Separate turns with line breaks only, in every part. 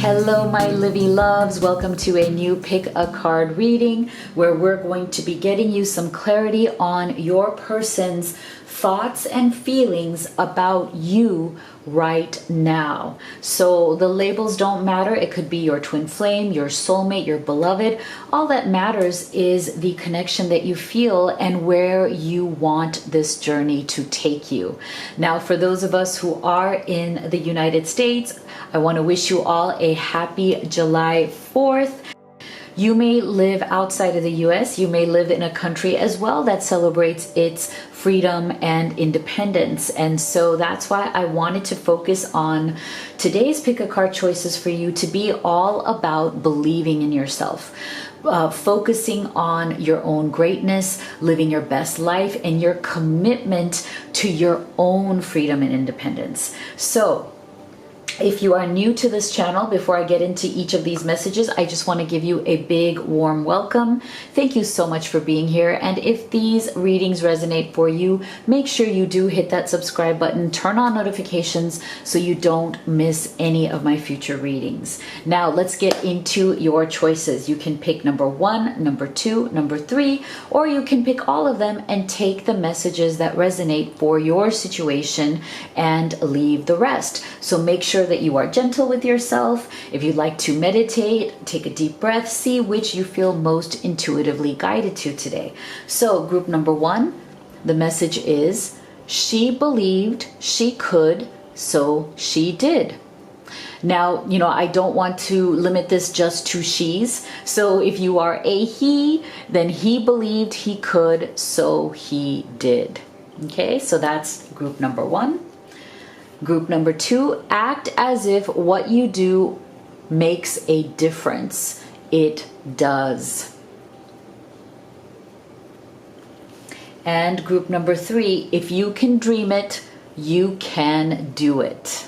Hello, my Livy loves. Welcome to a new pick a card reading where we're going to be getting you some clarity on your person's thoughts and feelings about you right now. So the labels don't matter. It could be your twin flame, your soulmate, your beloved. All that matters is the connection that you feel and where you want this journey to take you. Now, for those of us who are in the United States, I want to wish you all a happy July 4th. You may live outside of the US, you may live in a country as well that celebrates its freedom and independence. And so that's why I wanted to focus on today's pick a card choices for you to be all about believing in yourself. Focusing on your own greatness, living your best life, and your commitment to your own freedom and independence. So, if you are new to this channel, before I get into each of these messages, I just want to give you a big warm welcome. Thank you so much for being here. And if these readings resonate for you, make sure you do hit that subscribe button, turn on notifications so you don't miss any of my future readings. Now let's get into your choices. You can pick number 1, number 2, number 3, or you can pick all of them and take the messages that resonate for your situation and leave the rest. So make sure that you are gentle with yourself. If you'd like to meditate, take a deep breath, see which you feel most intuitively guided to today. So group number 1, the message is, she believed she could, so she did. Now, I don't want to limit this just to she's. So if you are a he, then he believed he could, so he did. Okay, so that's group number 1. Group number 2, act as if what you do makes a difference. It does. And group number 3, if you can dream it, you can do it.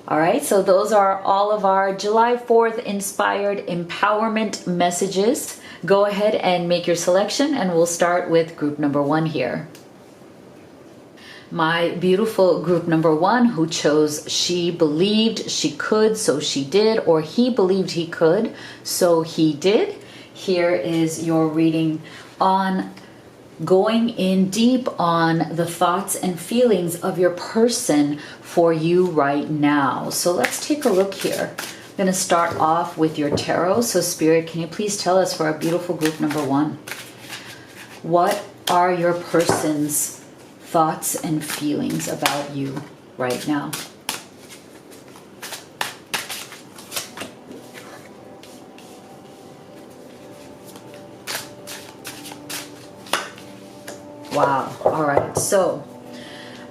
All right, so those are all of our July 4th inspired empowerment messages. Go ahead and make your selection, and we'll start with group number 1 here. My beautiful group number 1 who chose she believed she could, so she did, or he believed he could, so he did. Here is your reading on going in deep on the thoughts and feelings of your person for you right now. So let's take a look here. I'm going to start off with your tarot. So Spirit, can you please tell us for our beautiful group number 1, what are your person's thoughts and feelings about you right now? Wow. All right. So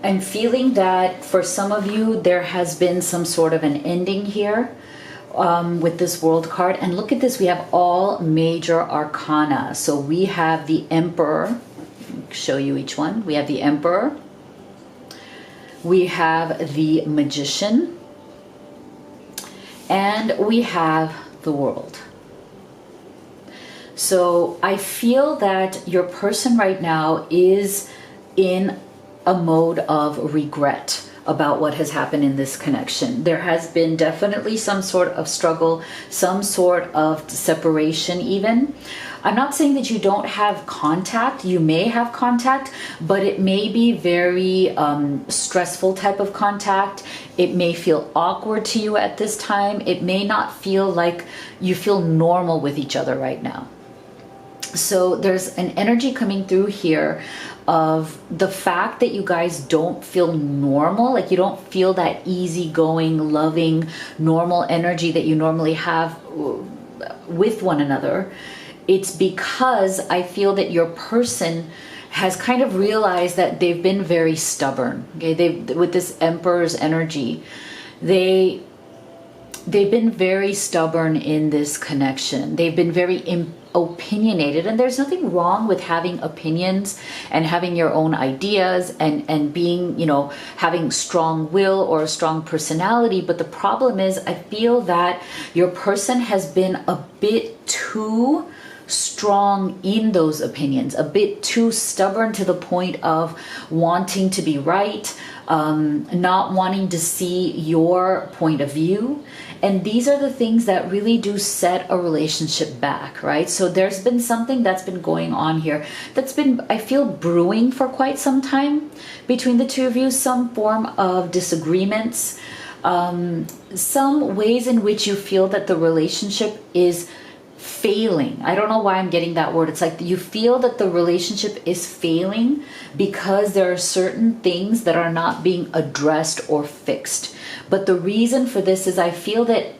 I'm feeling that for some of you, there has been some sort of an ending here with this World card. And look at this. We have all major arcana. So we have the Emperor. Show you each one. We have the Emperor, we have the Magician, and we have the World. So I feel that your person right now is in a mode of regret about what has happened in this connection. There has been definitely some sort of struggle, some sort of separation even. I'm not saying that you don't have contact. You may have contact, but it may be very stressful type of contact. It may feel awkward to you at this time. It may not feel like you feel normal with each other right now. So there's an energy coming through here of the fact that you guys don't feel normal, like you don't feel that easygoing, loving, normal energy that you normally have with one another. It's because I feel that your person has kind of realized that they've been very stubborn. Okay, with this Emperor's energy, they've been very stubborn in this connection. They've been very opinionated, and there's nothing wrong with having opinions and having your own ideas and being, having strong will or a strong personality. But the problem is, I feel that your person has been a bit too strong in those opinions, a bit too stubborn to the point of wanting to be right, not wanting to see your point of view. And these are the things that really do set a relationship back, right? So there's been something that's been going on here that's been, I feel, brewing for quite some time between the two of you, some form of disagreements, some ways in which you feel that the relationship is failing. I don't know why I'm getting that word. It's like you feel that the relationship is failing because there are certain things that are not being addressed or fixed. But the reason for this is I feel that,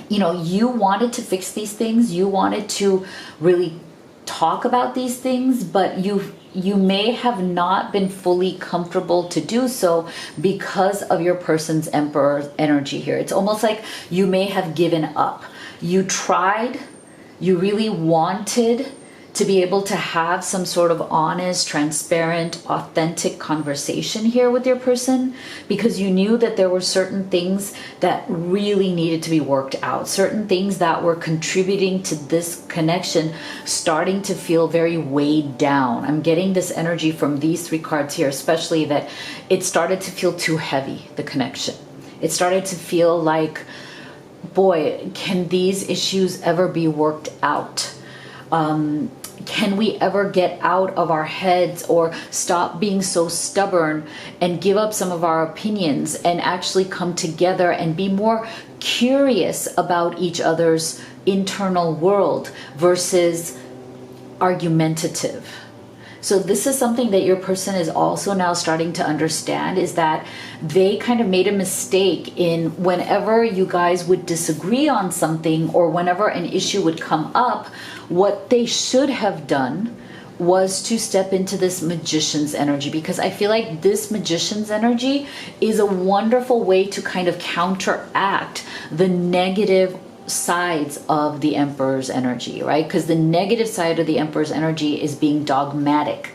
you know, you wanted to fix these things. You wanted to really talk about these things, but you may have not been fully comfortable to do so because of your person's Emperor energy here. It's almost like you may have given up. You tried, you really wanted to be able to have some sort of honest, transparent, authentic conversation here with your person because you knew that there were certain things that really needed to be worked out, certain things that were contributing to this connection starting to feel very weighed down. I'm getting this energy from these three cards here, especially that it started to feel too heavy, the connection. It started to feel like, boy, can these issues ever be worked out? Can we ever get out of our heads or stop being so stubborn and give up some of our opinions and actually come together and be more curious about each other's internal world versus argumentative? So this is something that your person is also now starting to understand, is that they kind of made a mistake in whenever you guys would disagree on something or whenever an issue would come up, what they should have done was to step into this magician's energy, because I feel like this magician's energy is a wonderful way to kind of counteract the negative sides of the Emperor's energy, right? Because the negative side of the Emperor's energy is being dogmatic,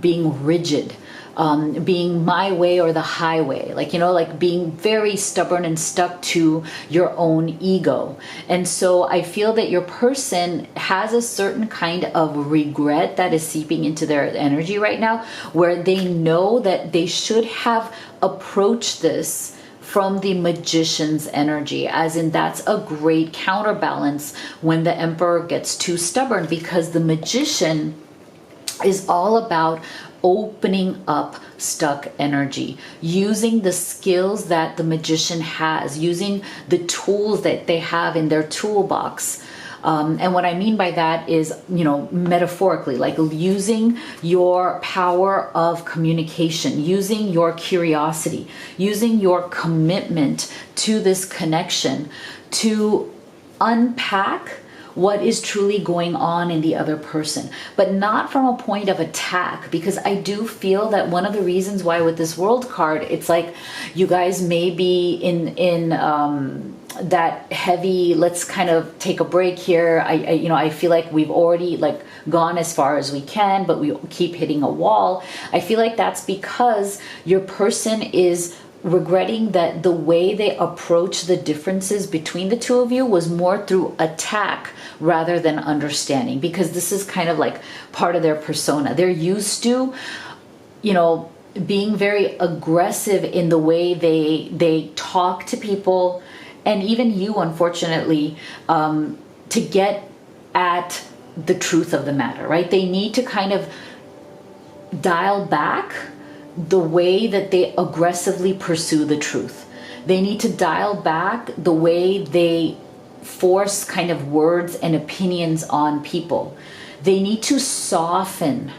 being rigid, being my way or the highway, like, you know, like being very stubborn and stuck to your own ego. And so I feel that your person has a certain kind of regret that is seeping into their energy right now, where they know that they should have approached this from the magician's energy, as in that's a great counterbalance when the Emperor gets too stubborn, because the magician is all about opening up stuck energy, using the skills that the magician has, using the tools that they have in their toolbox. And what I mean by that is, you know, metaphorically, like using your power of communication, using your curiosity, using your commitment to this connection to unpack what is truly going on in the other person, but not from a point of attack, because I do feel that one of the reasons why with this World card, it's like you guys may be in that heavy, let's kind of take a break here. I feel like we've already like gone as far as we can, but we keep hitting a wall. I feel like that's because your person is regretting that the way they approach the differences between the two of you was more through attack rather than understanding, because this is kind of like part of their persona. They're used to, you know, being very aggressive in the way they talk to people, and even you, unfortunately, to get at the truth of the matter, right? They need to kind of dial back the way that they aggressively pursue the truth. They need to dial back the way they force kind of words and opinions on people. They need to soften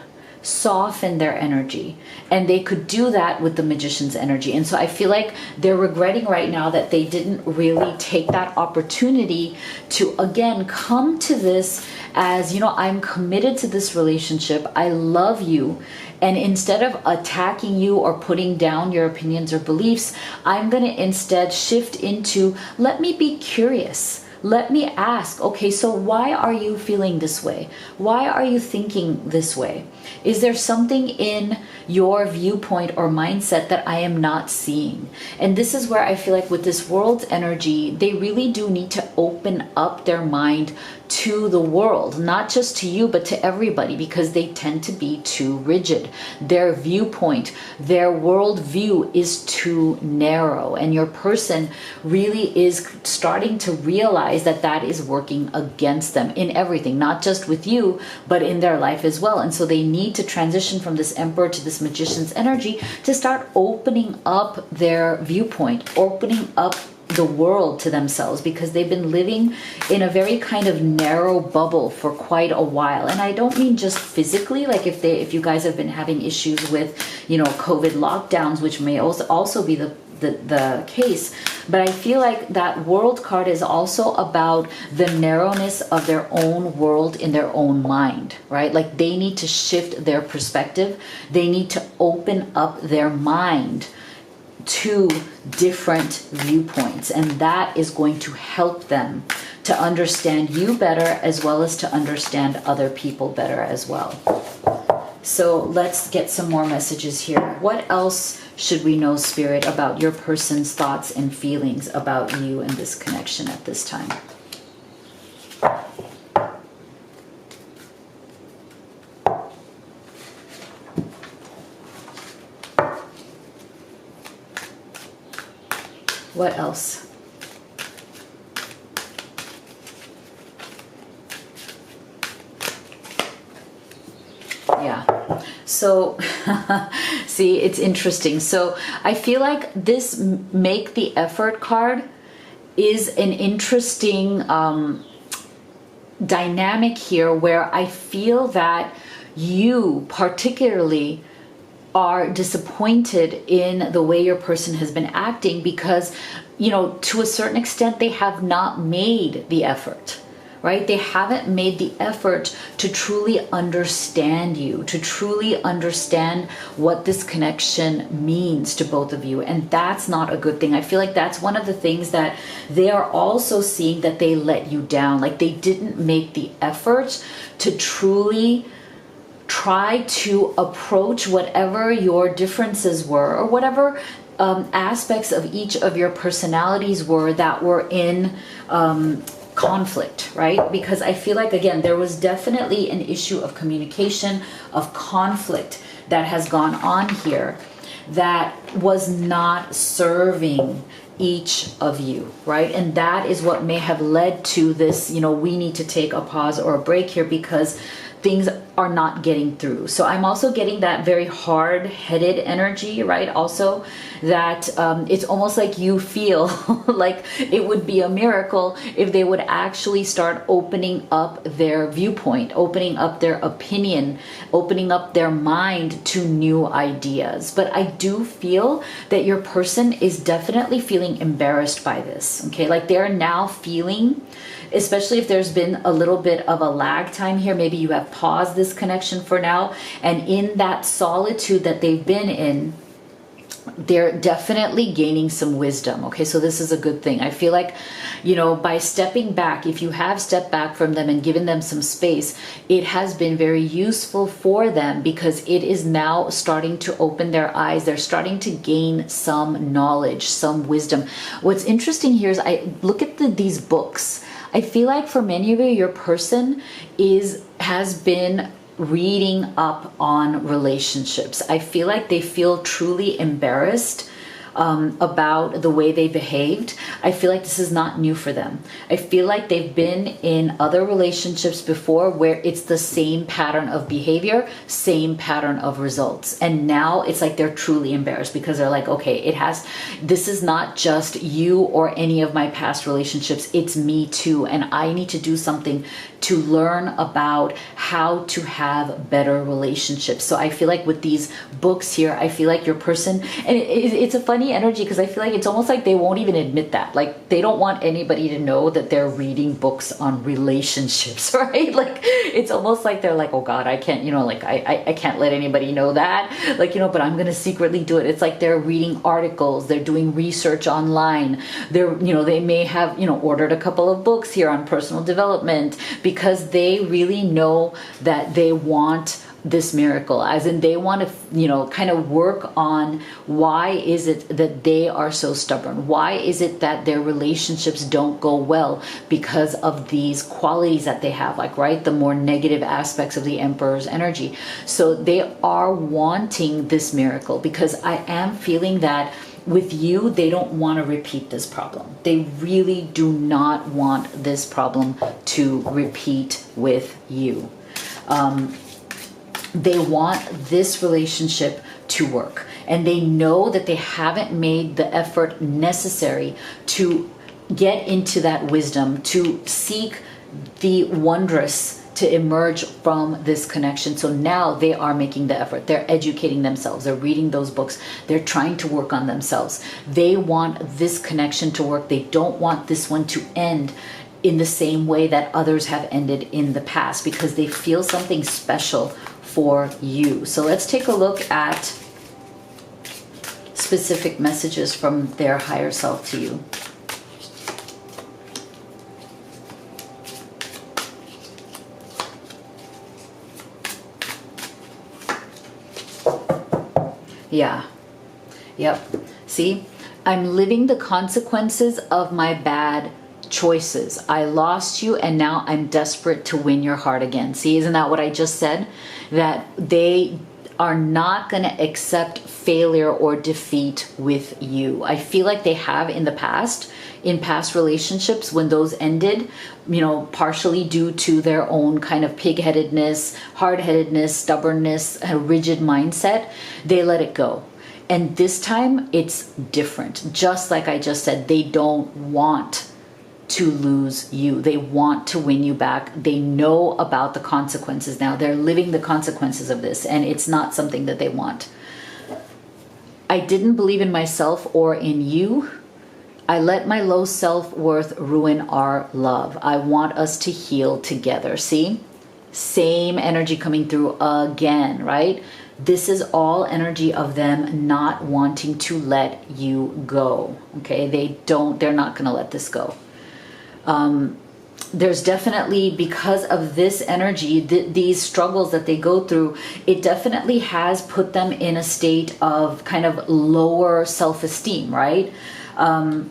their energy, and they could do that with the magician's energy. And so I feel like they're regretting right now that they didn't really take that opportunity to again come to this as, you know, I'm committed to this relationship, I love you, and instead of attacking you or putting down your opinions or beliefs, I'm going to instead shift into, let me be curious. let me ask, okay, so why are you feeling this way? Why are you thinking this way? Is there something in your viewpoint or mindset that I am not seeing? And this is where I feel like with this world's energy, they really do need to open up their mind to the world, not just to you, but to everybody, because they tend to be too rigid. Their viewpoint, their world view is too narrow. And your person really is starting to realize that that is working against them in everything, not just with you, but in their life as well. And so they need to transition from this Emperor to this Magician's energy to start opening up their viewpoint, opening up the world to themselves, because they've been living in a very kind of narrow bubble for quite a while. And I don't mean just physically, like if you guys have been having issues with, COVID lockdowns, which may also be the case, but I feel like that World card is also about the narrowness of their own world in their own mind, right? Like they need to shift their perspective. They need to open up their mind to different viewpoints, and that is going to help them to understand you better, as well as to understand other people better as well. So let's get some more messages here. What else should we know, Spirit, about your person's thoughts and feelings about you and this connection at this time? What else? Yeah. So, see, it's interesting. So I feel like this make the effort card is an interesting dynamic here, where I feel that you particularly are disappointed in the way your person has been acting, because, to a certain extent, they have not made the effort, right? They haven't made the effort to truly understand you, to truly understand what this connection means to both of you. And that's not a good thing. I feel like that's one of the things that they are also seeing, that they let you down. Like they didn't make the effort to truly try to approach whatever your differences were, or whatever aspects of each of your personalities were that were in conflict, right? Because I feel like, again, there was definitely an issue of communication, of conflict that has gone on here that was not serving each of you, right? And that is what may have led to this, we need to take a pause or a break here, because things are not getting through. So I'm also getting that very hard-headed energy, right? Also that it's almost like you feel like it would be a miracle if they would actually start opening up their viewpoint, opening up their opinion, opening up their mind to new ideas. But I do feel that your person is definitely feeling embarrassed by this, okay? Like they're now feeling, especially if there's been a little bit of a lag time here, maybe you have paused this connection for now, and in that solitude that they've been in, they're definitely gaining some wisdom. Okay, so this is a good thing. I feel like, by stepping back, if you have stepped back from them and given them some space, it has been very useful for them, because it is now starting to open their eyes. They're starting to gain some knowledge, some wisdom. What's interesting here is I look at these books. I feel like for many of you, your person has been reading up on relationships. I feel like they feel truly embarrassed about the way they behaved. I feel like this is not new for them. I feel like they've been in other relationships before where it's the same pattern of behavior, same pattern of results. And now it's like they're truly embarrassed, because they're like, okay, this is not just you or any of my past relationships, it's me too. And I need to do something to learn about how to have better relationships. So I feel like with these books here, I feel like your person, and it's a funny energy because I feel like it's almost like they won't even admit that. Like they don't want anybody to know that they're reading books on relationships, right? Like it's almost like they're like, oh God, I can't, like I can't let anybody know that. Like, but I'm going to secretly do it. It's like they're reading articles, they're doing research online. They may have, ordered a couple of books here on personal development because they really know that they want this miracle, as in they want to kind of work on why is it that they are so stubborn, why is it that their relationships don't go well because of these qualities that they have, like, right, the more negative aspects of the Emperor's energy. So they are wanting this miracle because I am feeling that with you, they don't want to repeat this problem. They really do not want this problem to repeat with you. They want this relationship to work, and they know that they haven't made the effort necessary to get into that wisdom, to seek the wondrous, to emerge from this connection. So now they are making the effort. They're educating themselves. They're reading those books. They're trying to work on themselves. They want this connection to work. They don't want this one to end in the same way that others have ended in the past, because they feel something special for you. So let's take a look at specific messages from their higher self to you. Yeah. Yep. See, I'm living the consequences of my bad choices. I lost you and now I'm desperate to win your heart again. See, isn't that what I just said? That they are not going to accept failure or defeat with you. I feel like they have in the past, in past relationships, when those ended, partially due to their own kind of pig-headedness, hard-headedness, stubbornness, a rigid mindset, they let it go. And this time it's different. Just like I just said, they don't want to lose you. They want to win you back. They know about the consequences now. They're living the consequences of this, and it's not something that they want. I didn't believe in myself or in you. I let my low self-worth ruin our love. I want us to heal together. See? Same energy coming through again, right? This is all energy of them not wanting to let you go. Okay? They're not going to let this go. There's definitely, because of this energy, these struggles that they go through, it definitely has put them in a state of kind of lower self-esteem, right? Not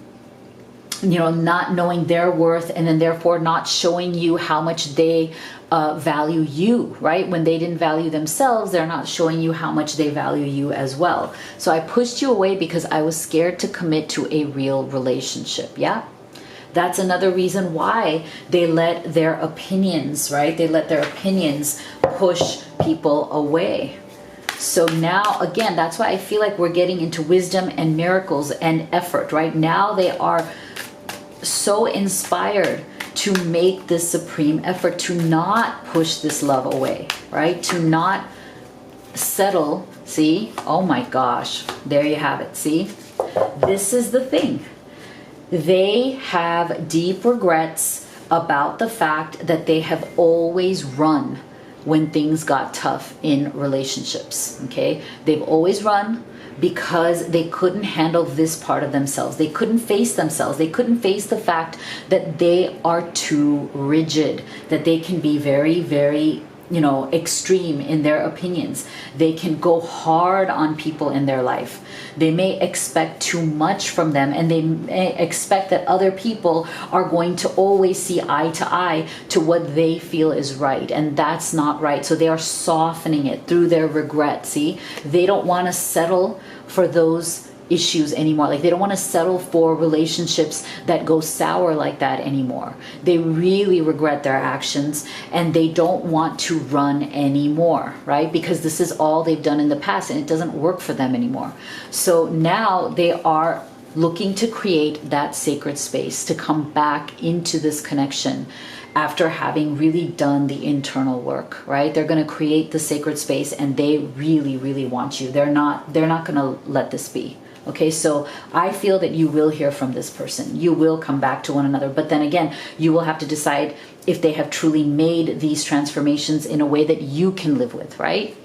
knowing their worth, and then therefore not showing you how much they value you, right? When they didn't value themselves, they're not showing you how much they value you as well. So I pushed you away because I was scared to commit to a real relationship. Yeah. That's another reason why they let their opinions, right? They let their opinions push people away. So now, again, that's why I feel like we're getting into wisdom and miracles and effort, right? Now they are so inspired to make this supreme effort, to not push this love away, right? To not settle. See? Oh my gosh. There you have it. See? This is the thing. They have deep regrets about the fact that they have always run when things got tough in relationships. Okay? They've always run because they couldn't handle this part of themselves. They couldn't face themselves. They couldn't face the fact that they are too rigid, that they can be very, very, extreme in their opinions. They can go hard on people in their life. They may expect too much from them, and they may expect that other people are going to always see eye to eye to what they feel is right, and that's not right. So they are softening it through their regret. See, they don't want to settle for those issues anymore. Like, they don't want to settle for relationships that go sour like that anymore. They really regret their actions, and they don't want to run anymore, right? Because this is all they've done in the past, and it doesn't work for them anymore. So now they are looking to create that sacred space, to come back into this connection after having really done the internal work, right? They're going to create the sacred space and they really, really want you. They're not going to let this be. Okay, so I feel that you will hear from this person. You will come back to one another. But then again, you will have to decide if they have truly made these transformations in a way that you can live with, right?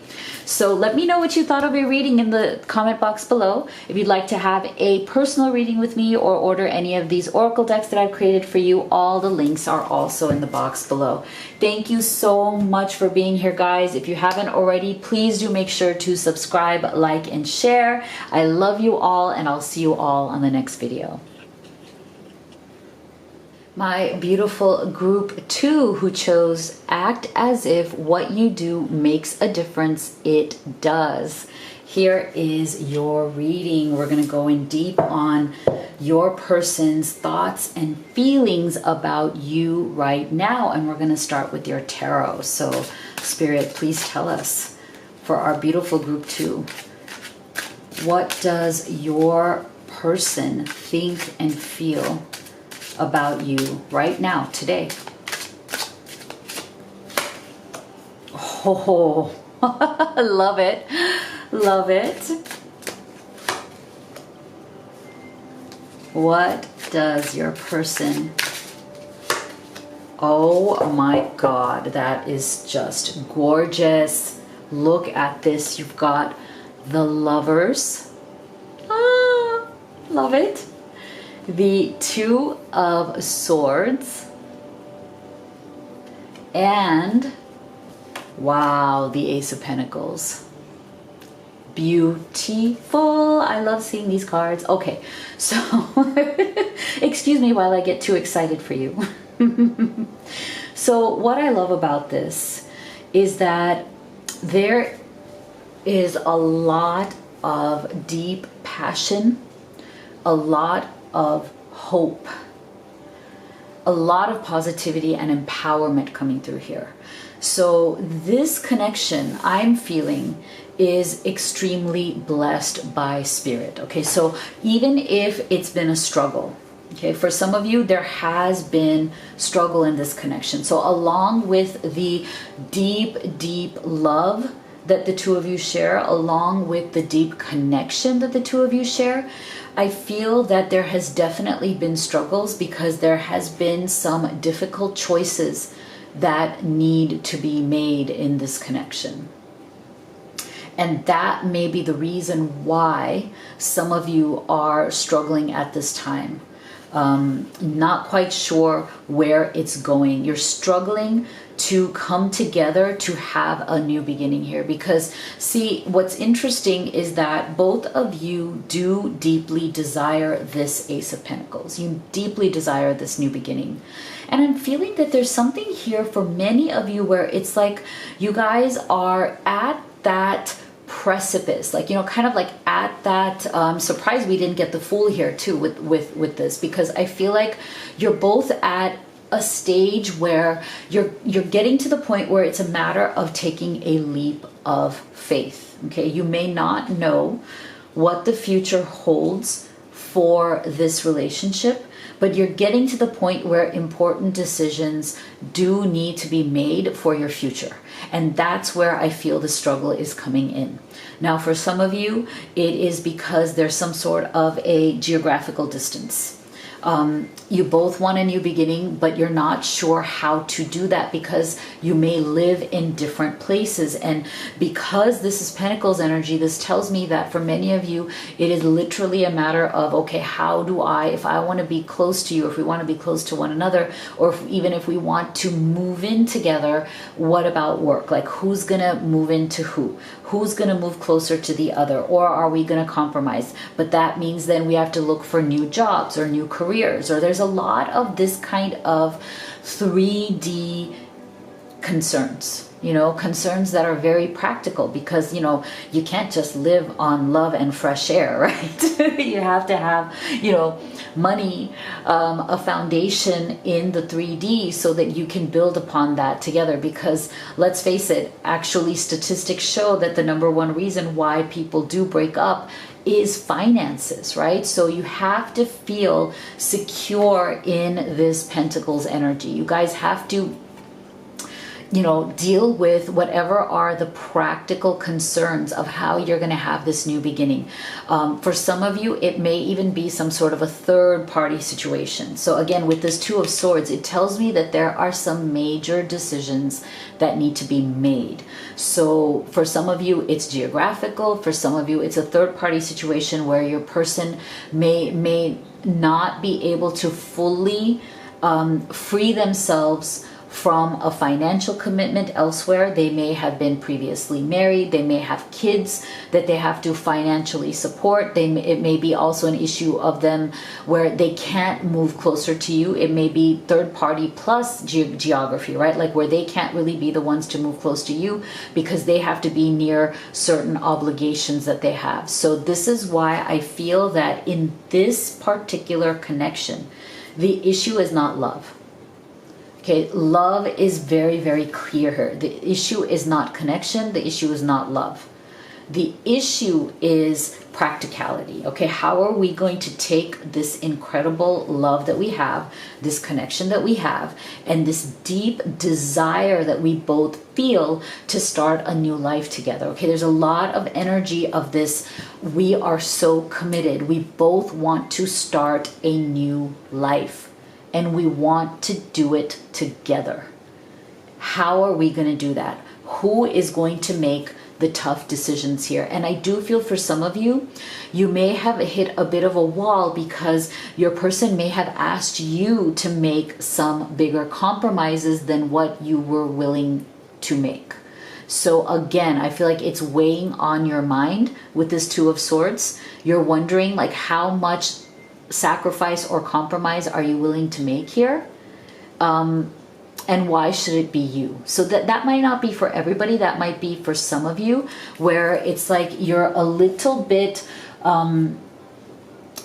So let me know what you thought of your reading in the comment box below. If you'd like to have a personal reading with me or order any of these oracle decks that I've created for you, all the links are also in the box below. Thank you so much for being here, guys. If you haven't already, please do make sure to subscribe, like, and share. I love you all, and I'll see you all on the next video. My beautiful group 2 who chose act as if what you do makes a difference, it does. Here is your reading. We're going to go in deep on your person's thoughts and feelings about you right now. And we're going to start with your tarot. So Spirit, please tell us for our beautiful group 2, what does your person think and feel about you right now, today? Oh, love it. Love it. What does your person... Oh my God, that is just gorgeous. Look at this. You've got the Lovers. Ah, love it. The Two of Swords, and wow, the Ace of Pentacles. Beautiful. I love seeing these cards. Okay, so excuse me while I get too excited for you. So what I love about this is that there is a lot of deep passion, a lot of hope, a lot of positivity and empowerment coming through here. So this connection I'm feeling is extremely blessed by Spirit. Okay, so even if it's been a struggle, okay, for some of you there has been struggle in this connection. So along with the deep love that the two of you share, along with the deep connection that the two of you share, I feel that there has definitely been struggles because there has been some difficult choices that need to be made in this connection. And that may be the reason why some of you are struggling at this time. Not quite sure where it's going. You're struggling to come together to have a new beginning here, because see, what's interesting is that both of you do deeply desire this Ace of Pentacles. You deeply desire this new beginning. And I'm feeling that there's something here for many of you where it's like you guys are at that precipice, like, you know, kind of like at that surprised we didn't get the Fool here too with this, because I feel like you're both at a stage where you're getting to the point where it's a matter of taking a leap of faith. Okay, you may not know what the future holds for this relationship, but you're getting to the point where important decisions do need to be made for your future. And that's where I feel the struggle is coming in. Now, for some of you, it is because there's some sort of a geographical distance. You both want a new beginning, but you're not sure how to do that because you may live in different places. And because this is Pentacles energy, this tells me that for many of you, it is literally a matter of, okay, how do I, if I want to be close to you, if we want to be close to one another, or even if we want to move in together, what about work? Like, who's going to move into who? Who's going to move closer to the other? Or are we going to compromise? But that means then we have to look for new jobs or new careers, or there's a lot of this kind of 3D concerns, you know, concerns that are very practical, because, you know, you can't just live on love and fresh air, right? You have to have, you know, money, a foundation in the 3D so that you can build upon that together. Because let's face it, actually statistics show that the #1 reason why people do break up is finances, right? So you have to feel secure in this Pentacles energy. You guys have to, you know, deal with whatever are the practical concerns of how you're going to have this new beginning. For some of you, it may even be some sort of a third party situation. So again, with this Two of Swords, it tells me that there are some major decisions that need to be made. So for some of you, it's geographical. For some of you, it's a third party situation where your person may not be able to fully free themselves from a financial commitment elsewhere. They may have been previously married. They may have kids that they have to financially support. It may be also an issue of them where they can't move closer to you. It may be third party plus geography, right? Like where they can't really be the ones to move close to you because they have to be near certain obligations that they have. So this is why I feel that in this particular connection, the issue is not love. Okay, love is very, very clear here. The issue is not connection. The issue is not love. The issue is practicality. Okay, how are we going to take this incredible love that we have, this connection that we have, and this deep desire that we both feel to start a new life together? Okay, there's a lot of energy of this. We are so committed. We both want to start a new life. And we want to do it together. How are we going to do that? Who is going to make the tough decisions here? And I do feel for some of you, you may have hit a bit of a wall because your person may have asked you to make some bigger compromises than what you were willing to make. So again, I feel like it's weighing on your mind with this Two of Swords. You're wondering like how much sacrifice or compromise are you willing to make here, and why should it be you? So that might not be for everybody. That might be for some of you where it's like you're a little bit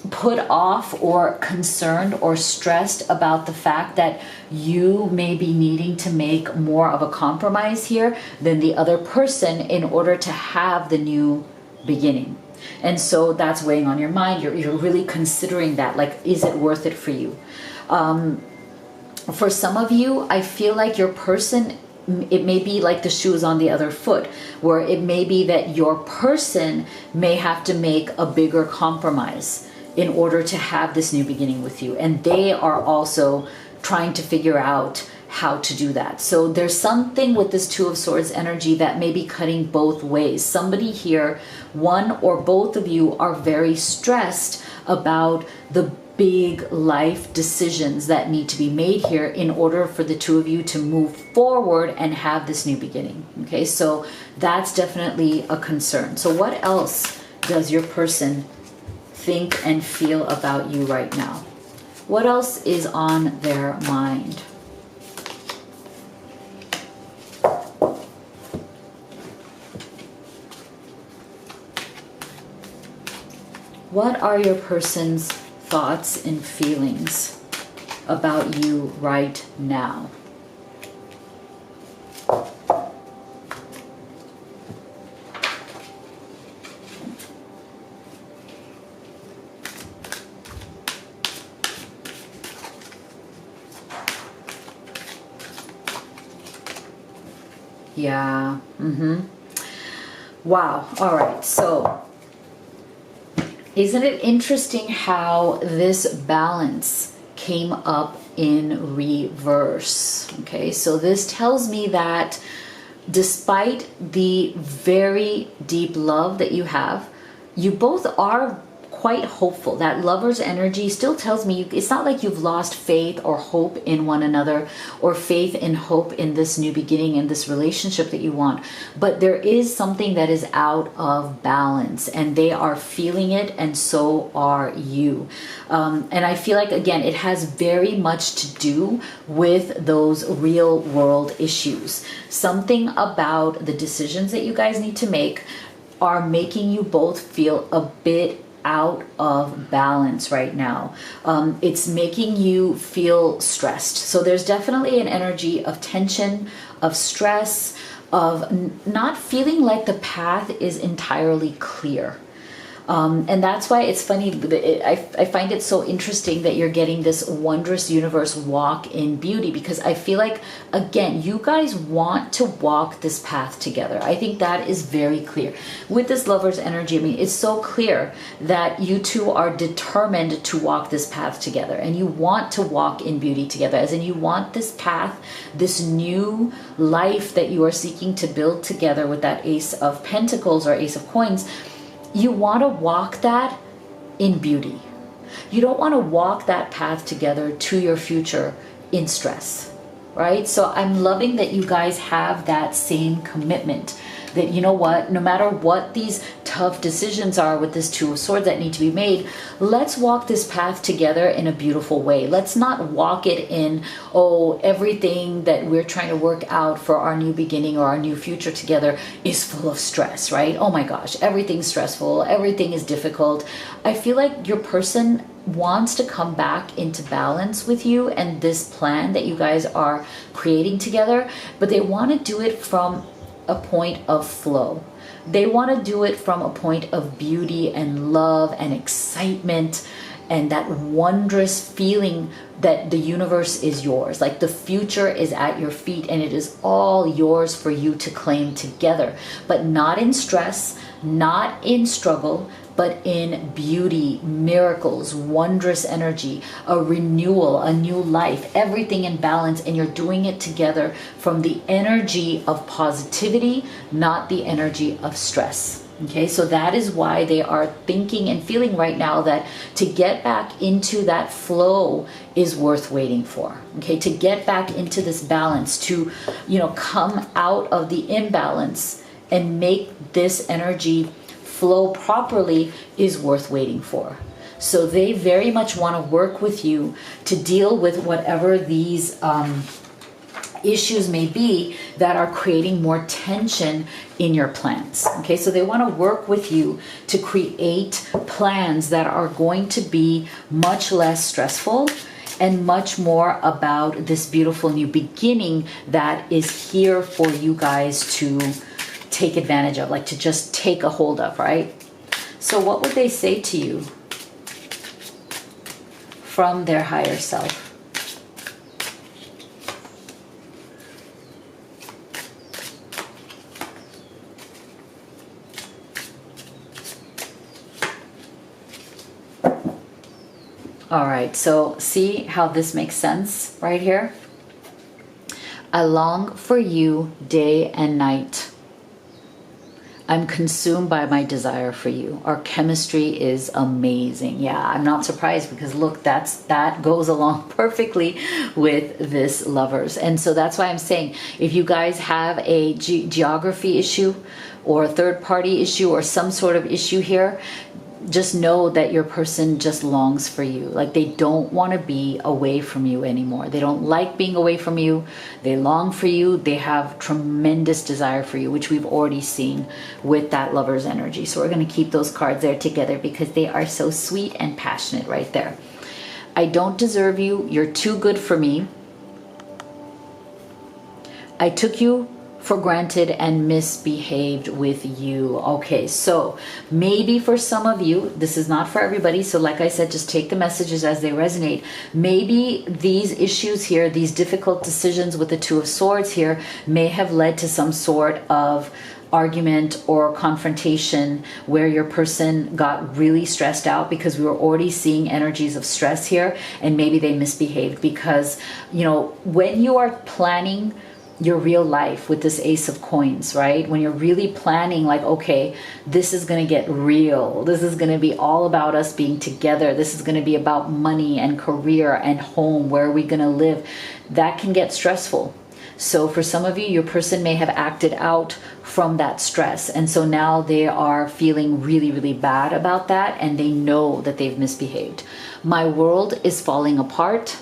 put off or concerned or stressed about the fact that you may be needing to make more of a compromise here than the other person in order to have the new beginning. And so that's weighing on your mind. You're really considering that, like, is it worth it for you? For some of you, I feel like your person, it may be like the shoe is on the other foot, where it may be that your person may have to make a bigger compromise in order to have this new beginning with you. And they are also trying to figure out how to do that. So there's something with this Two of Swords energy that may be cutting both ways. Somebody here, one or both of you, are very stressed about the big life decisions that need to be made here in order for the two of you to move forward and have this new beginning. Okay, so that's definitely a concern. So what else does your person think and feel about you right now? What else is on their mind? What are your person's thoughts and feelings about you right now? Yeah. Wow. All right. So isn't it interesting how this balance came up in reverse? Okay, so this tells me that despite the very deep love that you have, you both are quite hopeful. That lover's energy still tells me it's not like you've lost faith or hope in one another, or faith and hope in this new beginning and this relationship that you want, but there is something that is out of balance, and they are feeling it, and so are you. And I feel like, again, it has very much to do with those real world issues. Something about the decisions that you guys need to make are making you both feel a bit out of balance right now. It's making you feel stressed. So there's definitely an energy of tension, of stress, of not feeling like the path is entirely clear. And that's why it's funny. I find it so interesting that you're getting this wondrous universe walk in beauty, because I feel like, again, you guys want to walk this path together. I think that is very clear. With this lover's energy, I mean, it's so clear that you two are determined to walk this path together, and you want to walk in beauty together, as in you want this path, this new life that you are seeking to build together with that Ace of Pentacles or Ace of Coins. You want to walk that in beauty. You don't want to walk that path together to your future in stress, right? So I'm loving that you guys have that same commitment, that, you know what, no matter what these tough decisions are with this Two of Swords that need to be made, let's walk this path together in a beautiful way. Let's not walk it in, oh, everything that we're trying to work out for our new beginning or our new future together is full of stress, right? Oh my gosh, everything's stressful, everything is difficult. I feel like your person wants to come back into balance with you and this plan that you guys are creating together, but they want to do it from a point of flow. They want to do it from a point of beauty and love and excitement and that wondrous feeling that the universe is yours. Like the future is at your feet and it is all yours for you to claim together, but not in stress, not in struggle, but in beauty, miracles, wondrous energy, a renewal, a new life, everything in balance. And you're doing it together from the energy of positivity, not the energy of stress. Okay, so that is why they are thinking and feeling right now that to get back into that flow is worth waiting for. Okay, to get back into this balance, to, you know, come out of the imbalance and make this energy flow properly is worth waiting for. So they very much want to work with you to deal with whatever these issues may be that are creating more tension in your plans. Okay, so they want to work with you to create plans that are going to be much less stressful and much more about this beautiful new beginning that is here for you guys to take advantage of, like to just take a hold of, right? So what would they say to you from their higher self? All right, so see how this makes sense right here? I long for you day and night. I'm consumed by my desire for you. Our chemistry is amazing. Yeah, I'm not surprised because look, that goes along perfectly with this lovers. And so that's why I'm saying, if you guys have a geography issue or a third party issue or some sort of issue here, just know that your person just longs for you. Like they don't want to be away from you anymore. They don't like being away from you. They long for you. They have tremendous desire for you, which we've already seen with that lover's energy. So we're going to keep those cards there together because they are so sweet and passionate right there. I don't deserve you. You're too good for me. I took you for granted and misbehaved with you. Okay, so maybe for some of you, this is not for everybody, so like I said, just take the messages as they resonate. Maybe these issues here, these difficult decisions with the Two of Swords here may have led to some sort of argument or confrontation where your person got really stressed out, because we were already seeing energies of stress here, and maybe they misbehaved because, you know, when you are planning your real life with this Ace of Coins, right? When you're really planning like, okay, this is going to get real. This is going to be all about us being together. This is going to be about money and career and home. Where are we going to live? That can get stressful. So for some of you, your person may have acted out from that stress. And so now they are feeling really, really bad about that. And they know that they've misbehaved. My world is falling apart.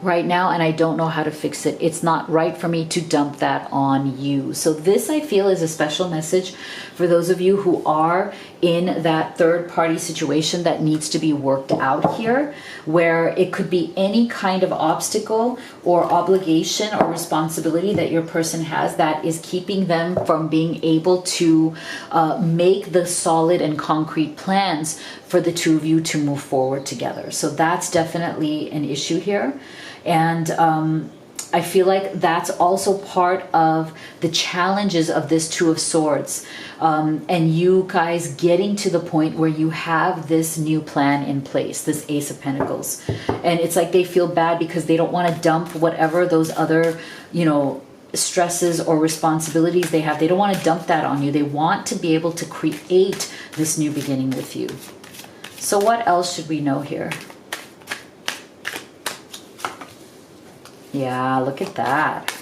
right now, and I don't know how to fix it. It's not right for me to dump that on you. So this, I feel, is a special message for those of you who are in that third party situation that needs to be worked out here, where it could be any kind of obstacle or obligation or responsibility that your person has that is keeping them from being able to make the solid and concrete plans for the two of you to move forward together. So that's definitely an issue here. And I feel like that's also part of the challenges of this Two of Swords, and you guys getting to the point where you have this new plan in place, this Ace of Pentacles. And it's like they feel bad because they don't want to dump whatever those other, you know, stresses or responsibilities they have. They don't want to dump that on you. They want to be able to create this new beginning with you. So what else should we know here? Yeah, look at that.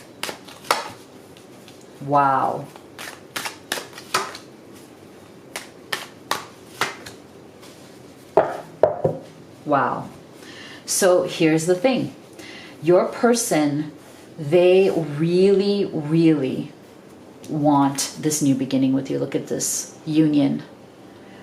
Wow. Wow. So here's the thing. Your person, they really, really want this new beginning with you. Look at this union.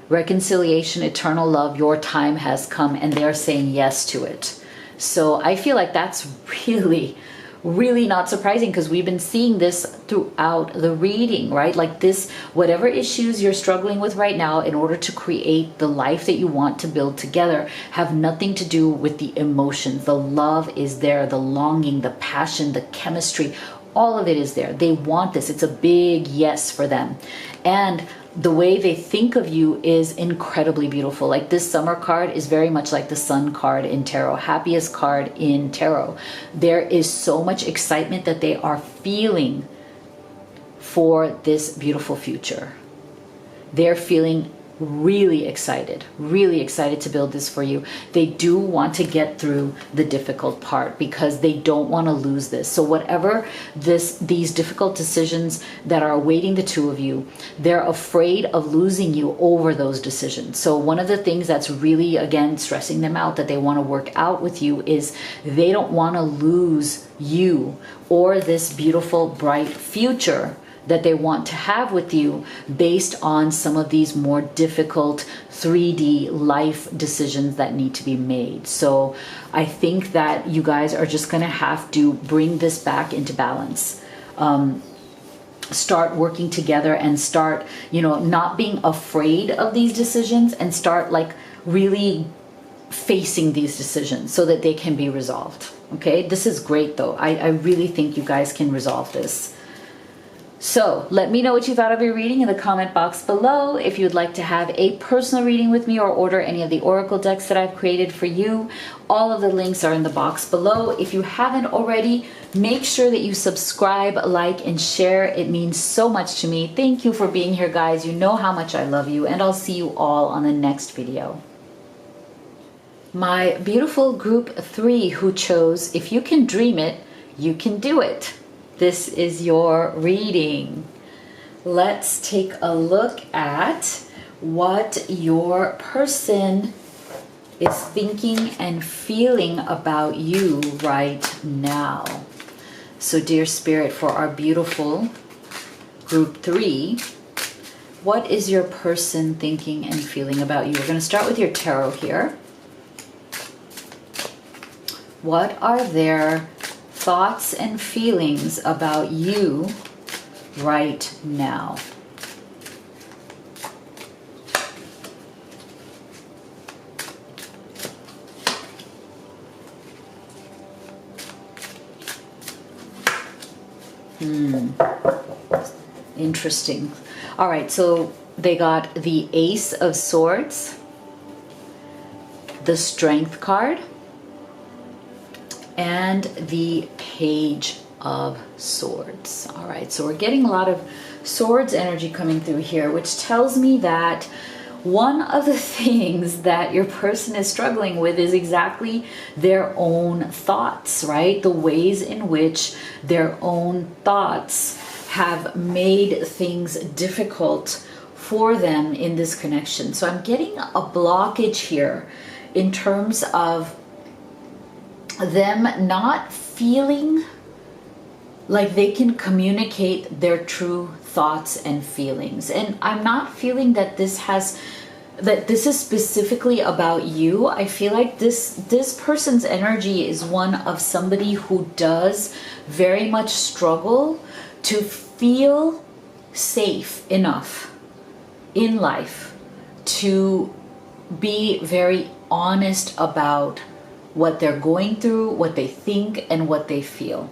Reconciliation, eternal love, your time has come, and they're saying yes to it. So I feel like that's really, really not surprising, because we've been seeing this throughout the reading, right? Like this, whatever issues you're struggling with right now in order to create the life that you want to build together have nothing to do with the emotions. The love is there, the longing, the passion, the chemistry, all of it is there. They want this. It's a big yes for them. And the way they think of you is incredibly beautiful. Like this Summer card is very much like the Sun card in tarot, happiest card in tarot. There is so much excitement that they are feeling for this beautiful future. They're feeling really excited to build this for you. They do want to get through the difficult part because they don't want to lose this. So whatever these difficult decisions that are awaiting the two of you, they're afraid of losing you over those decisions. So one of the things that's really, again, stressing them out that they want to work out with you is they don't want to lose you or this beautiful, bright future that they want to have with you based on some of these more difficult 3D life decisions that need to be made. So I think that you guys are just going to have to bring this back into balance. Start working together and start, you know, not being afraid of these decisions, and start like really facing these decisions so that they can be resolved. Okay, this is great though. I really think you guys can resolve this. So let me know what you thought of your reading in the comment box below. If you'd like to have a personal reading with me or order any of the oracle decks that I've created for you, all of the links are in the box below. If you haven't already, make sure that you subscribe, like, and share. It means so much to me. Thank you for being here, guys. You know how much I love you, and I'll see you all on the next video. My beautiful group 3 who chose If You Can Dream It, You Can Do It. This is your reading. Let's take a look at what your person is thinking and feeling about you right now. So dear Spirit, for our beautiful group 3, what is your person thinking and feeling about you? We're going to start with your tarot here. What are their thoughts and feelings about you right now? Interesting. All right, so they got the Ace of Swords, the Strength card, and the Page of Swords. All right, so we're getting a lot of swords energy coming through here, which tells me that one of the things that your person is struggling with is exactly their own thoughts, right? The ways in which their own thoughts have made things difficult for them in this connection. So I'm getting a blockage here in terms of them not feeling like they can communicate their true thoughts and feelings. And I'm not feeling that this is specifically about you. I feel like this person's energy is one of somebody who does very much struggle to feel safe enough in life to be very honest about what they're going through, what they think, and what they feel.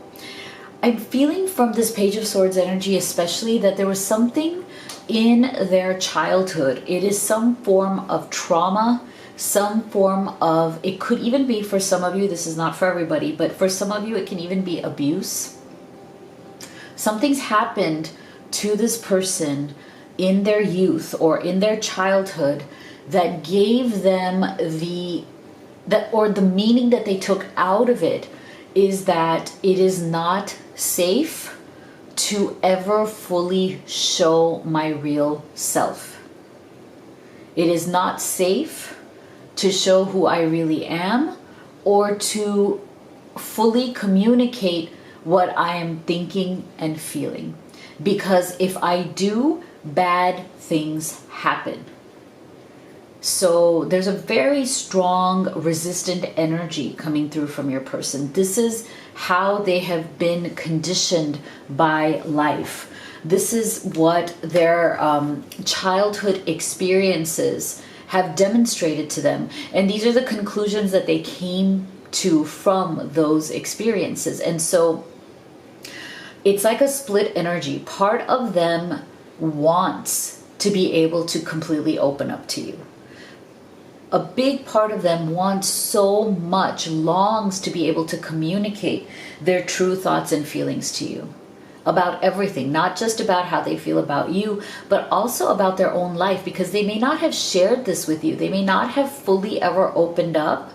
I'm feeling from this Page of Swords energy especially that there was something in their childhood. It is some form of trauma, some form of, it could even be for some of you, this is not for everybody, but for some of you it can even be abuse. Something's happened to this person in their youth or in their childhood that gave them the meaning that they took out of it is that it is not safe to ever fully show my real self. It is not safe to show who I really am or to fully communicate what I am thinking and feeling. Because if I do, bad things happen. So there's a very strong resistant energy coming through from your person. This is how they have been conditioned by life. This is what their childhood experiences have demonstrated to them. And these are the conclusions that they came to from those experiences. And so it's like a split energy. Part of them wants to be able to completely open up to you. A big part of them wants so much, longs to be able to communicate their true thoughts and feelings to you about everything, not just about how they feel about you, but also about their own life, because they may not have shared this with you. They may not have fully ever opened up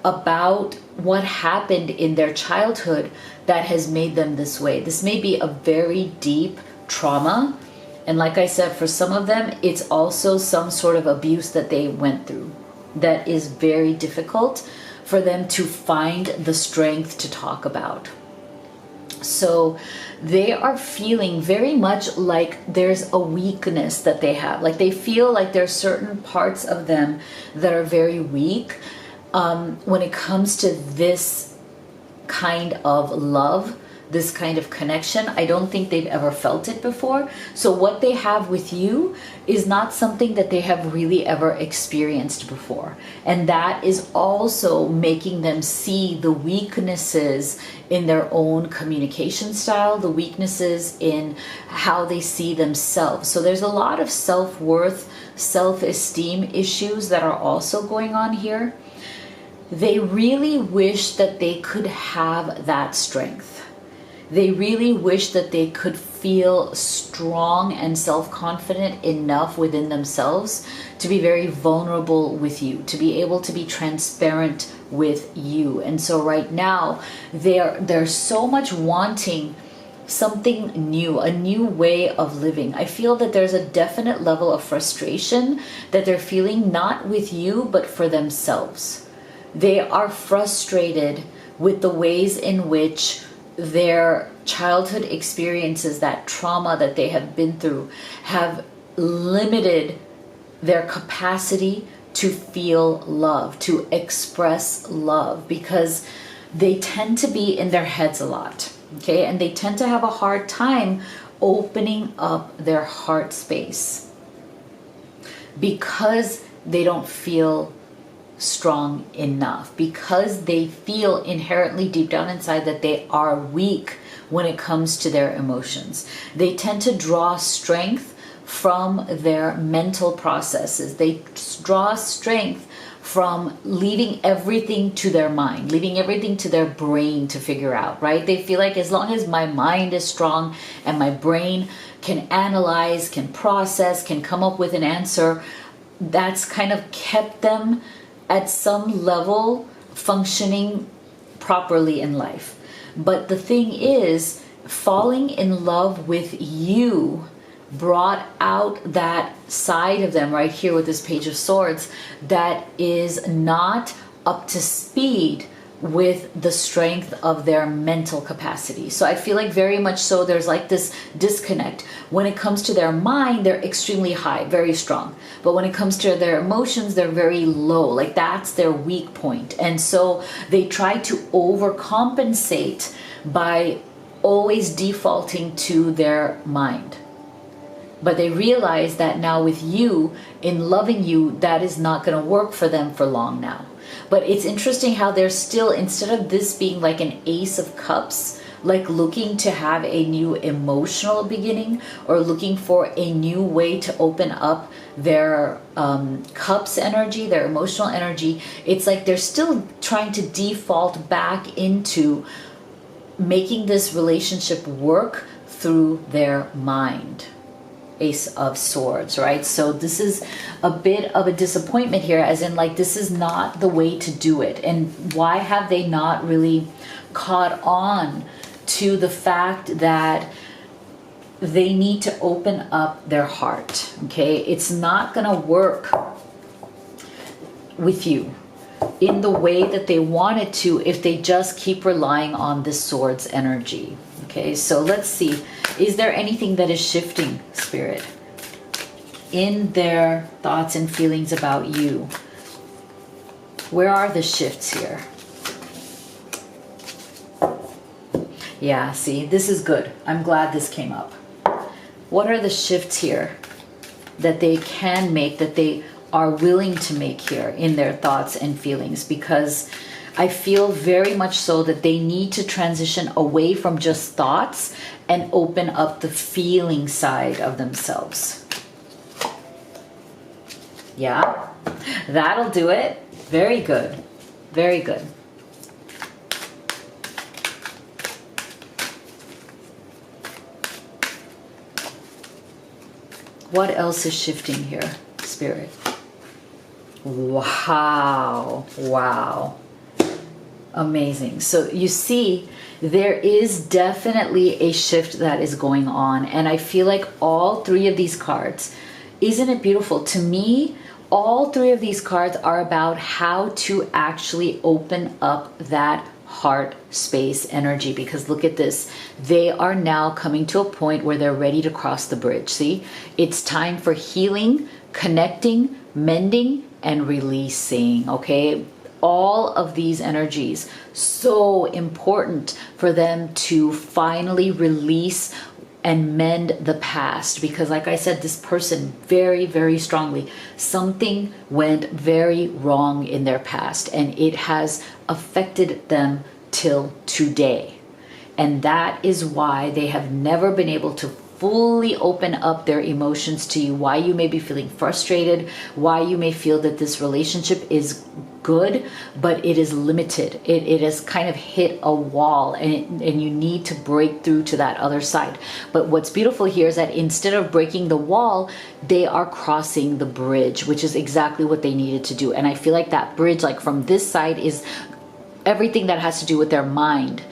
about what happened in their childhood that has made them this way. This may be a very deep trauma. And like I said, for some of them, it's also some sort of abuse that they went through that is very difficult for them to find the strength to talk about. So they are feeling very much like there's a weakness that they have. Like they feel like there's certain parts of them that are very weak when it comes to this kind of love, this kind of connection. I don't think they've ever felt it before. So what they have with you is not something that they have really ever experienced before. And that is also making them see the weaknesses in their own communication style, the weaknesses in how they see themselves. So there's a lot of self-worth, self-esteem issues that are also going on here. They really wish that they could have that strength. They really wish that they could feel strong and self-confident enough within themselves to be very vulnerable with you, to be able to be transparent with you. And so right now, they're so much wanting something new, a new way of living. I feel that there's a definite level of frustration that they're feeling, not with you, but for themselves. They are frustrated with the ways in which their childhood experiences, that trauma that they have been through, have limited their capacity to feel love, to express love, because they tend to be in their heads a lot, okay? And they tend to have a hard time opening up their heart space because they don't feel strong enough, because they feel inherently deep down inside that they are weak when it comes to their emotions. They tend to draw strength from their mental processes. They draw strength from leaving everything to their mind, leaving everything to their brain to figure out, right? They feel like as long as my mind is strong and my brain can analyze, can process, can come up with an answer, that's kind of kept them at some level functioning properly in life. But the thing is, falling in love with you brought out that side of them right here with this Page of Swords that is not up to speed with the strength of their mental capacity. So I feel like very much so there's like this disconnect. When it comes to their mind, they're extremely high, very strong. But when it comes to their emotions, they're very low. Like that's their weak point. And so they try to overcompensate by always defaulting to their mind. But they realize that now with you, in loving you, that is not going to work for them for long now. But it's interesting how they're still, instead of this being like an Ace of Cups, like looking to have a new emotional beginning or looking for a new way to open up their cups energy, their emotional energy, it's like they're still trying to default back into making this relationship work through their mind. Ace of Swords, right? So this is a bit of a disappointment here, as in like this is not the way to do it. And why have they not really caught on to the fact that they need to open up their heart? Okay, it's not gonna work with you in the way that they want it to if they just keep relying on this Swords energy. Okay, so let's see. Is there anything that is shifting, Spirit, in their thoughts and feelings about you? Where are the shifts here? Yeah, see, this is good. I'm glad this came up. What are the shifts here that they can make, that they are willing to make here in their thoughts and feelings? Because I feel very much so that they need to transition away from just thoughts and open up the feeling side of themselves. Yeah, that'll do it. Very good. Very good. What else is shifting here, Spirit? Wow. Wow. Amazing. So you see, there is definitely a shift that is going on. And I feel like all three of these cards, isn't it beautiful? To me, all three of these cards are about how to actually open up that heart space energy. Because look at this. They are now coming to a point where they're ready to cross the bridge. See, it's time for healing, connecting, mending, and releasing. Okay. All of these energies, so important for them to finally release and mend the past. Because like I said, this person very, very strongly, something went very wrong in their past and it has affected them till today. And that is why they have never been able to fully open up their emotions to you, why you may be feeling frustrated, why you may feel that this relationship is good, but it is limited. It has kind of hit a wall and you need to break through to that other side. But what's beautiful here is that instead of breaking the wall, they are crossing the bridge, which is exactly what they needed to do. And I feel like that bridge, like from this side, is everything that has to do with their mind,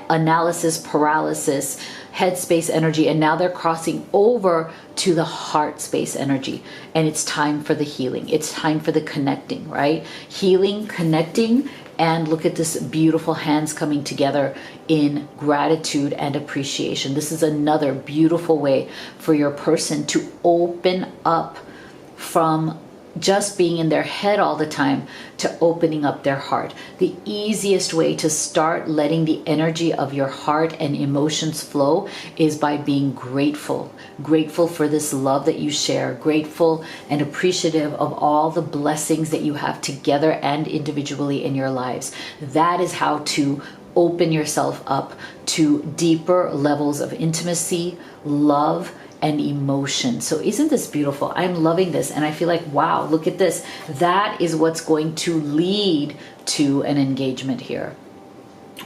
analysis, paralysis, headspace energy, and now they're crossing over to the heart space energy. And it's time for the healing. It's time for the connecting, right? Healing, connecting, and look at this beautiful hands coming together in gratitude and appreciation. This is another beautiful way for your person to open up from just being in their head all the time to opening up their heart. The easiest way to start letting the energy of your heart and emotions flow is by being grateful. Grateful for this love that you share. Grateful and appreciative of all the blessings that you have together and individually in your lives. That is how to open yourself up to deeper levels of intimacy, love, and emotion. So isn't this beautiful? I'm loving this. And I feel like, wow, look at this. That is what's going to lead to an engagement here,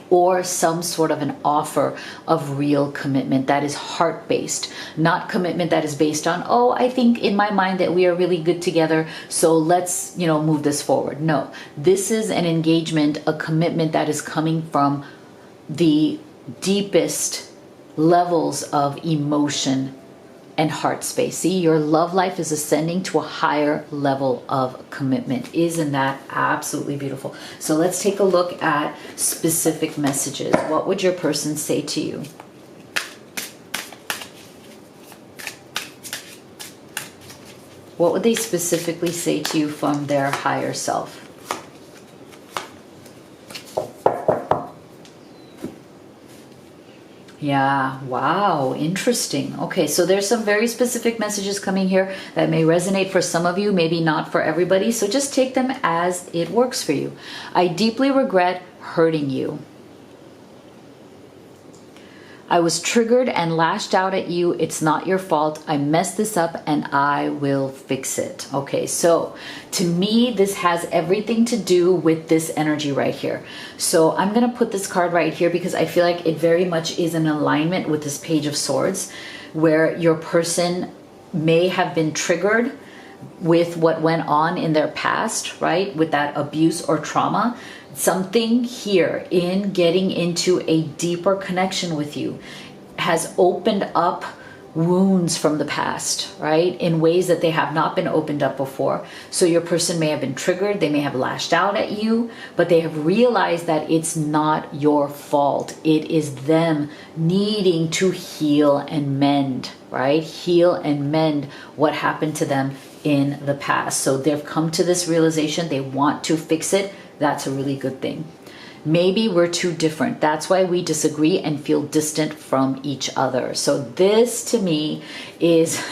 or some sort of an offer of real commitment that is heart-based, not commitment that is based on, oh, I think in my mind that we are really good together, so let's, move this forward. No, this is an engagement, a commitment that is coming from the deepest levels of emotion and heart space. See, your love life is ascending to a higher level of commitment. Isn't that absolutely beautiful? So let's take a look at specific messages. What would your person say to you? What would they specifically say to you from their higher self? Yeah, wow, interesting. Okay, so there's some very specific messages coming here that may resonate for some of you, maybe not for everybody. So just take them as it works for you. I deeply regret hurting you. I was triggered and lashed out at you. It's not your fault. I messed this up and I will fix it. Okay, so to me, this has everything to do with this energy right here. So I'm going to put this card right here because I feel like it very much is in alignment with this Page of Swords, where your person may have been triggered with what went on in their past, right? With that abuse or trauma. Something here in getting into a deeper connection with you has opened up wounds from the past, right? In ways that they have not been opened up before. So your person may have been triggered, they may have lashed out at you, but they have realized that it's not your fault. It is them needing to heal and mend, right? Heal and mend what happened to them in the past. So they've come to this realization, they want to fix it. That's a really good thing. Maybe we're too different. That's why we disagree and feel distant from each other. So this to me is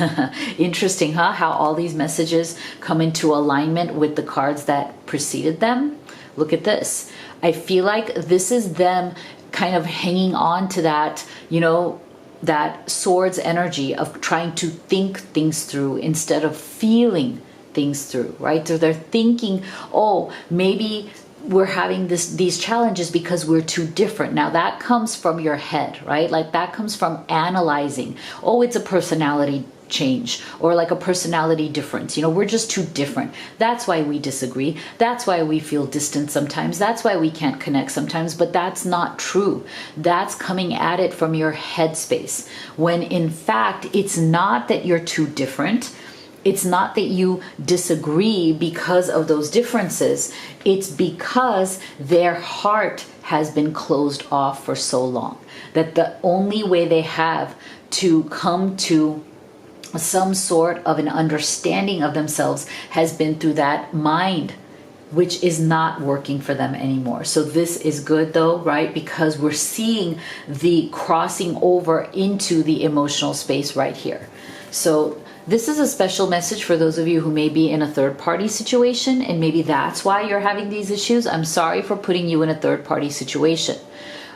interesting, huh? How all these messages come into alignment with the cards that preceded them. Look at this. I feel like this is them kind of hanging on to that, you know, that swords energy of trying to think things through instead of feeling things through, right? So they're thinking, oh, maybe we're having these challenges because we're too different. Now that comes from your head, right? Like that comes from analyzing, oh, it's a personality change or like a personality difference. You know, we're just too different. That's why we disagree. That's why we feel distant sometimes. That's why we can't connect sometimes, but that's not true. That's coming at it from your headspace, when in fact, it's not that you're too different. It's not that you disagree because of those differences. It's because their heart has been closed off for so long that the only way they have to come to some sort of an understanding of themselves has been through that mind, which is not working for them anymore. So this is good though, right? Because we're seeing the crossing over into the emotional space right here. So this is a special message for those of you who may be in a third-party situation, and maybe that's why you're having these issues. I'm sorry for putting you in a third-party situation.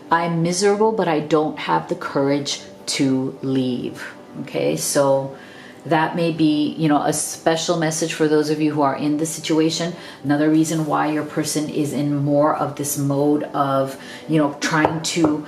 I'm miserable, but I don't have the courage to leave. Okay, so that may be, you know, a special message for those of you who are in this situation. Another reason why your person is in more of this mode of, you know, trying to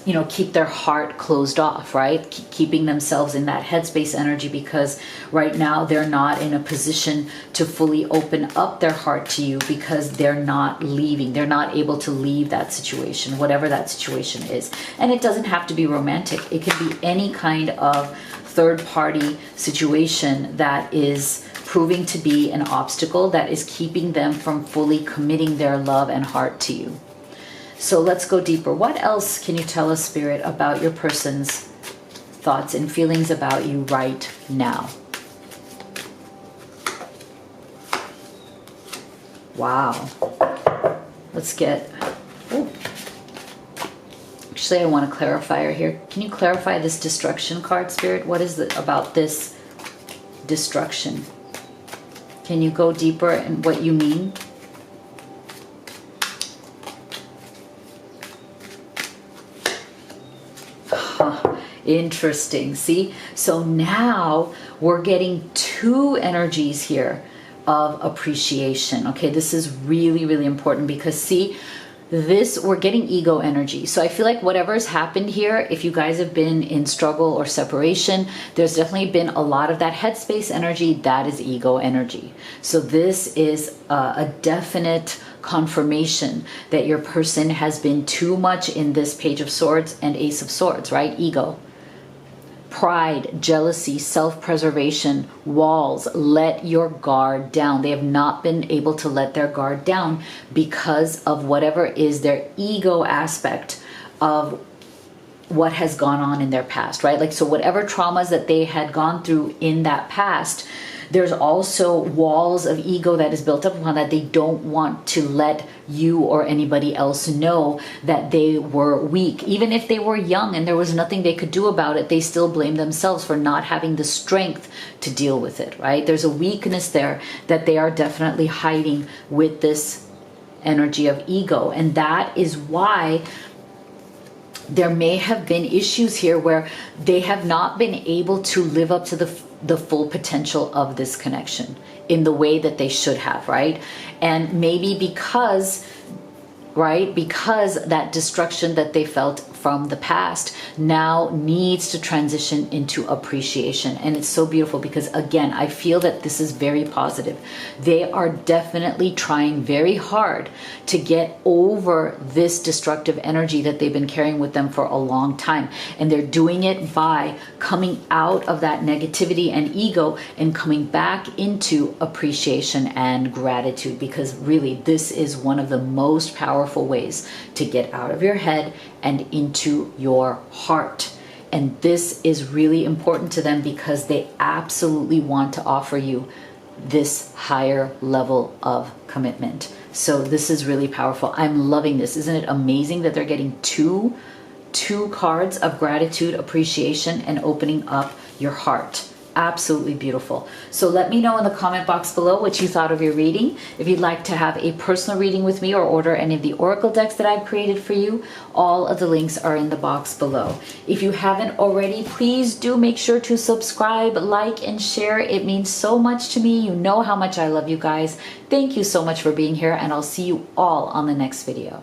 you know, keep their heart closed off, right? Keeping themselves in that headspace energy, because right now they're not in a position to fully open up their heart to you because they're not leaving. They're not able to leave that situation, whatever that situation is. And it doesn't have to be romantic. It can be any kind of third-party situation that is proving to be an obstacle that is keeping them from fully committing their love and heart to you. So let's go deeper. What else can you tell us, Spirit, about your person's thoughts and feelings about you right now? Wow. Let's get... Ooh. Actually, I want a clarifier here. Can you clarify this destruction card, Spirit? What is it about this destruction? Can you go deeper in what you mean? Interesting. See, so now we're getting two energies here of appreciation. Okay, this is really, really important because see, this, we're getting ego energy. So I feel like whatever's happened here, if you guys have been in struggle or separation, there's definitely been a lot of that headspace energy. That is ego energy. So this is a definite confirmation that your person has been too much in this Page of Swords and Ace of Swords, right? Ego. pride, jealousy, self-preservation, walls. Let your guard down. They have not been able to let their guard down because of whatever is their ego aspect of what has gone on in their past, right? Like, so whatever traumas that they had gone through in that past, there's also walls of ego that is built up upon that. They don't want to let you or anybody else know that they were weak. Even if they were young and there was nothing they could do about it, they still blame themselves for not having the strength to deal with it, right? There's a weakness there that they are definitely hiding with this energy of ego. And that is why there may have been issues here where they have not been able to live up to the full potential of this connection in the way that they should have, right? And maybe because that destruction that they felt from the past now needs to transition into appreciation. And it's so beautiful because, again, I feel that this is very positive. They are definitely trying very hard to get over this destructive energy that they've been carrying with them for a long time. And they're doing it by coming out of that negativity and ego and coming back into appreciation and gratitude, because really this is one of the most powerful ways to get out of your head and into your heart. And this is really important to them because they absolutely want to offer you this higher level of commitment. So this is really powerful. I'm loving this. Isn't it amazing that they're getting two cards of gratitude, appreciation, and opening up your heart? Absolutely beautiful. So let me know in the comment box below what you thought of your reading. If you'd like to have a personal reading with me or order any of the oracle decks that I've created for you, all of the links are in the box below. If you haven't already, please do make sure to subscribe, like, and share. It means so much to me. You know how much I love you guys. Thank you so much for being here, and I'll see you all on the next video.